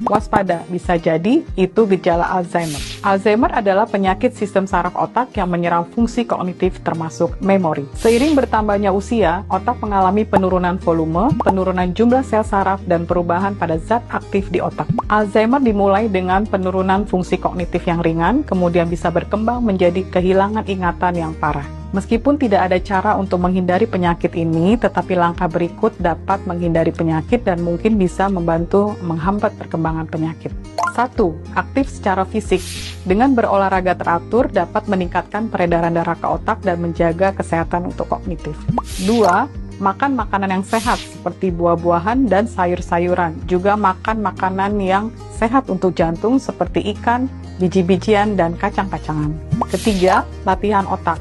Waspada, bisa jadi itu gejala Alzheimer. Alzheimer adalah penyakit sistem saraf otak yang menyerang fungsi kognitif termasuk memori. Seiring bertambahnya usia, otak mengalami penurunan volume, penurunan jumlah sel saraf, dan perubahan pada zat aktif di otak. Alzheimer dimulai dengan penurunan fungsi kognitif yang ringan, kemudian bisa berkembang menjadi kehilangan ingatan yang parah. Meskipun tidak ada cara untuk menghindari penyakit ini, tetapi langkah berikut dapat menghindari penyakit dan mungkin bisa membantu menghambat perkembangan penyakit. 1. Aktif secara fisik. Dengan berolahraga teratur dapat meningkatkan peredaran darah ke otak dan menjaga kesehatan untuk kognitif. 2. Makan makanan yang sehat seperti buah-buahan dan sayur-sayuran. Juga makan makanan yang sehat untuk jantung seperti ikan, biji-bijian, dan kacang-kacangan. Ketiga, latihan otak.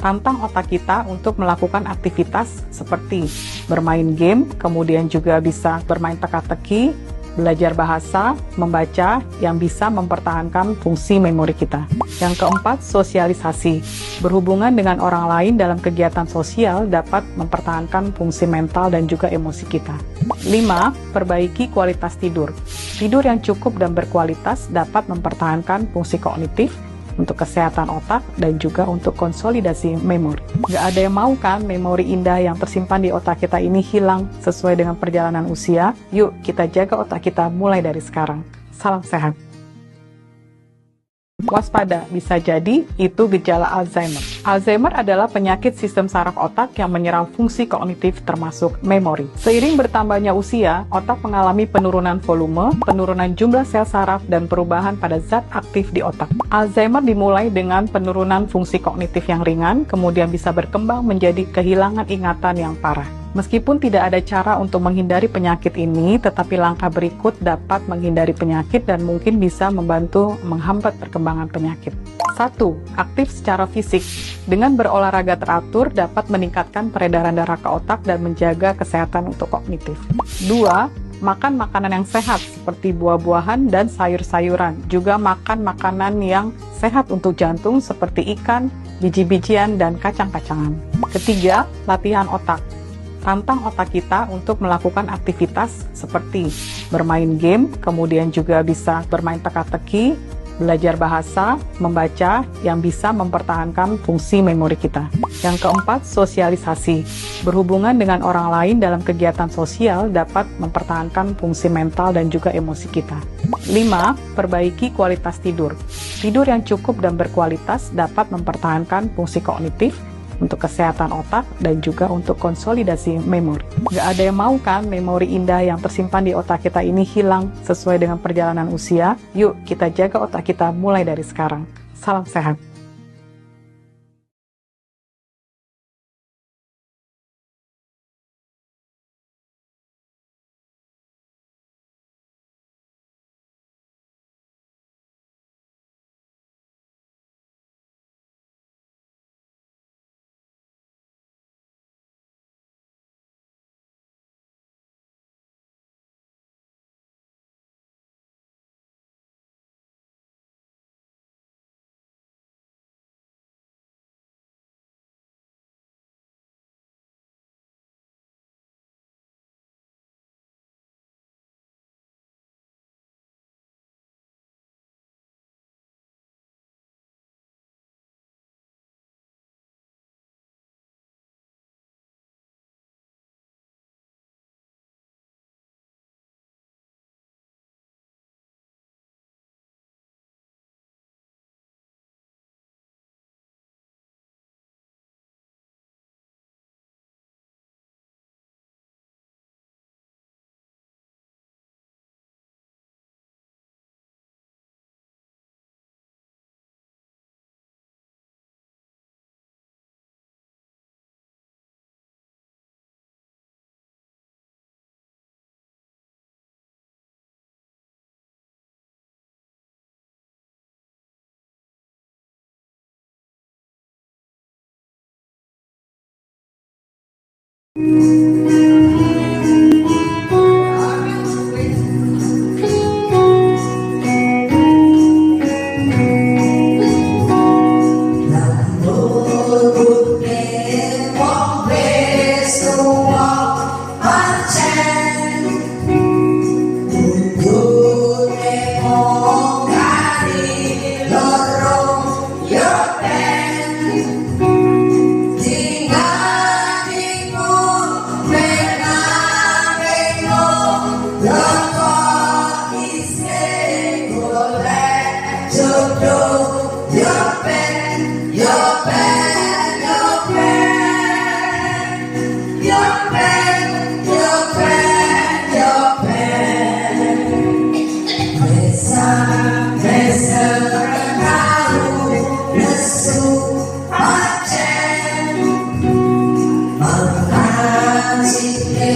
Tantang otak kita untuk melakukan aktivitas seperti bermain game, kemudian juga bisa bermain teka-teki, belajar bahasa, membaca yang bisa mempertahankan fungsi memori kita. Yang keempat, sosialisasi. Berhubungan dengan orang lain dalam kegiatan sosial dapat mempertahankan fungsi mental dan juga emosi kita. 5. Perbaiki kualitas tidur. Tidur yang cukup dan berkualitas dapat mempertahankan fungsi kognitif, untuk kesehatan otak, dan juga untuk konsolidasi memori. Gak ada yang mau kan memori indah yang tersimpan di otak kita ini hilang sesuai dengan perjalanan usia? Yuk kita jaga otak kita mulai dari sekarang. Salam sehat. Waspada, bisa jadi itu gejala Alzheimer. Alzheimer adalah penyakit sistem saraf otak yang menyerang fungsi kognitif termasuk memori. Seiring bertambahnya usia, otak mengalami penurunan volume, penurunan jumlah sel saraf, dan perubahan pada zat aktif di otak. Alzheimer dimulai dengan penurunan fungsi kognitif yang ringan, kemudian bisa berkembang menjadi kehilangan ingatan yang parah. Meskipun tidak ada cara untuk menghindari penyakit ini, tetapi langkah berikut dapat menghindari penyakit dan mungkin bisa membantu menghambat perkembangan penyakit. 1. Aktif secara fisik. Dengan berolahraga teratur dapat meningkatkan peredaran darah ke otak dan menjaga kesehatan untuk kognitif. 2. Makan makanan yang sehat seperti buah-buahan dan sayur-sayuran. Juga makan makanan yang sehat untuk jantung seperti ikan, biji-bijian, dan kacang-kacangan. Ketiga, latihan otak. Tantang otak kita untuk melakukan aktivitas seperti bermain game, kemudian juga bisa bermain teka-teki, belajar bahasa, membaca yang bisa mempertahankan fungsi memori kita. Yang keempat, sosialisasi. Berhubungan dengan orang lain dalam kegiatan sosial dapat mempertahankan fungsi mental dan juga emosi kita. 5. Perbaiki kualitas tidur. Tidur yang cukup dan berkualitas dapat mempertahankan fungsi kognitif, untuk kesehatan otak, dan juga untuk konsolidasi memori. Gak ada yang mau kan memori indah yang tersimpan di otak kita ini hilang sesuai dengan perjalanan usia? Yuk kita jaga otak kita mulai dari sekarang. Salam sehat.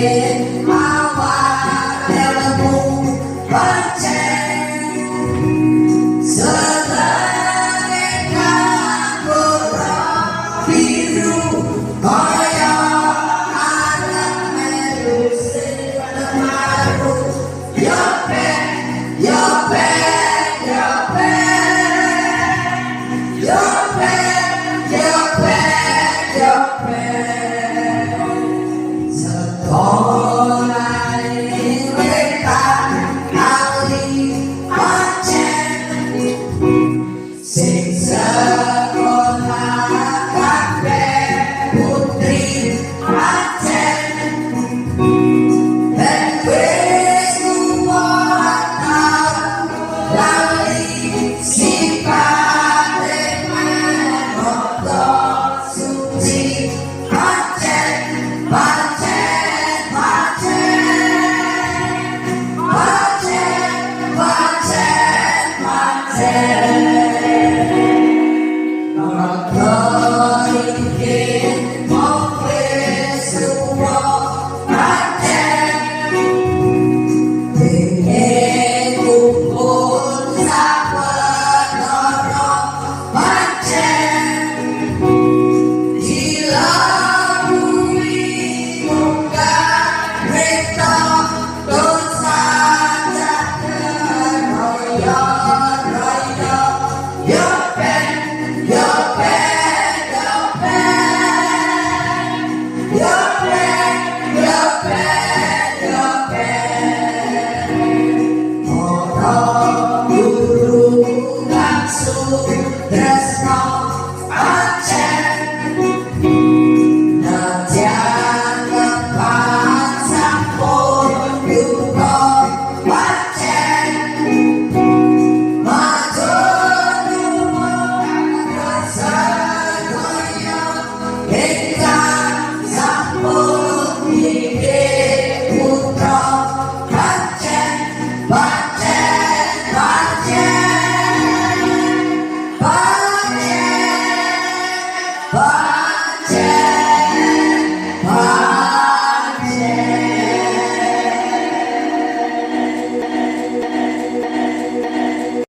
my wife.